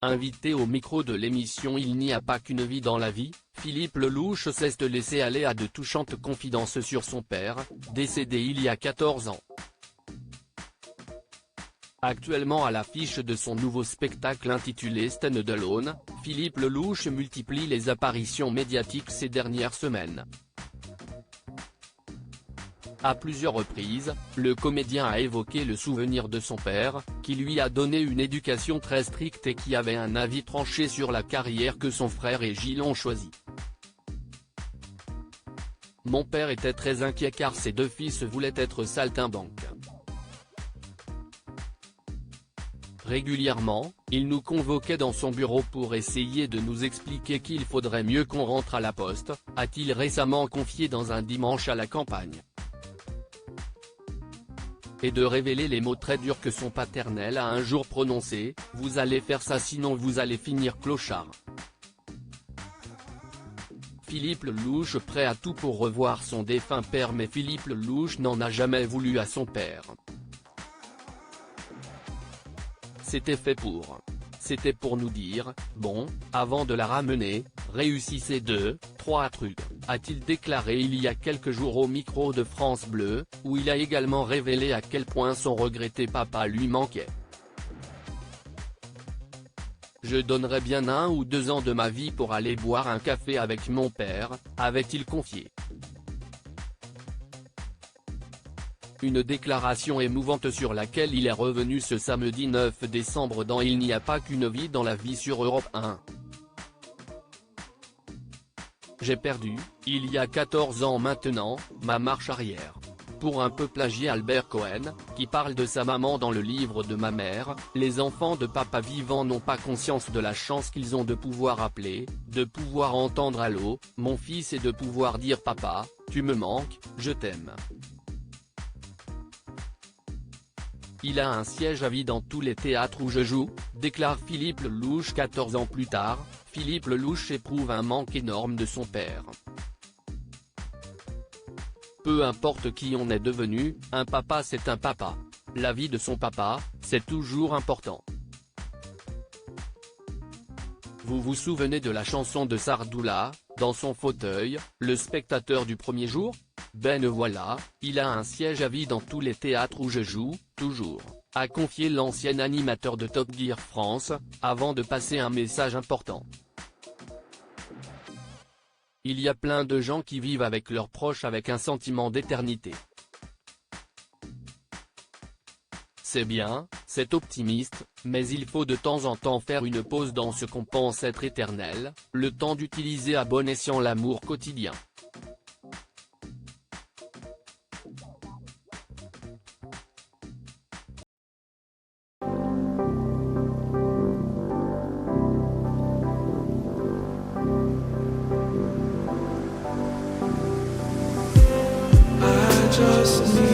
Invité au micro de l'émission Il n'y a pas qu'une vie dans la vie, Philippe Lelouch cesse de laisser aller à de touchantes confidences sur son père, décédé il y a 14 ans. Actuellement à l'affiche de son nouveau spectacle intitulé Stand Alone, Philippe Lelouch multiplie les apparitions médiatiques ces dernières semaines. À plusieurs reprises, le comédien a évoqué le souvenir de son père, qui lui a donné une éducation très stricte et qui avait un avis tranché sur la carrière que son frère et Gilles ont choisie. Mon père était très inquiet car ses deux fils voulaient être saltimbanques. Régulièrement, il nous convoquait dans son bureau pour essayer de nous expliquer qu'il faudrait mieux qu'on rentre à la poste, a-t-il récemment confié dans un dimanche à la campagne. Et de révéler les mots très durs que son paternel a un jour prononcés, « Vous allez faire ça sinon vous allez finir clochard ». Philippe Lelouch prêt à tout pour revoir son défunt père mais Philippe Lelouch n'en a jamais voulu à son père. C'était fait pour. C'était pour nous dire, bon, avant de la ramener, réussissez 2, 3 trucs, a-t-il déclaré il y a quelques jours au micro de France Bleu, où il a également révélé à quel point son regretté papa lui manquait. Je donnerais bien 1 ou 2 ans de ma vie pour aller boire un café avec mon père, avait-il confié. Une déclaration émouvante sur laquelle il est revenu ce samedi 9 décembre dans Il n'y a pas qu'une vie dans la vie sur Europe 1. J'ai perdu, il y a 14 ans maintenant, ma marche arrière. Pour un peu plagier Albert Cohen, qui parle de sa maman dans le livre de ma mère, les enfants de papa vivant n'ont pas conscience de la chance qu'ils ont de pouvoir appeler, de pouvoir entendre allô, mon fils et de pouvoir dire papa, tu me manques, je t'aime. Il a un siège à vie dans tous les théâtres où je joue, déclare Philippe Lelouch 14 ans plus tard. Philippe Lelouch éprouve un manque énorme de son père. Peu importe qui on est devenu, un papa c'est un papa. La vie de son papa, c'est toujours important. Vous vous souvenez de la chanson de Sardoula, dans son fauteuil, le spectateur du premier jour ? Ben voilà, il a un siège à vie dans tous les théâtres où je joue, toujours, a confié l'ancien animateur de Top Gear France, avant de passer un message important. Il y a plein de gens qui vivent avec leurs proches avec un sentiment d'éternité. C'est bien, c'est optimiste, mais il faut de temps en temps faire une pause dans ce qu'on pense être éternel, le temps d'utiliser à bon escient l'amour quotidien. Just need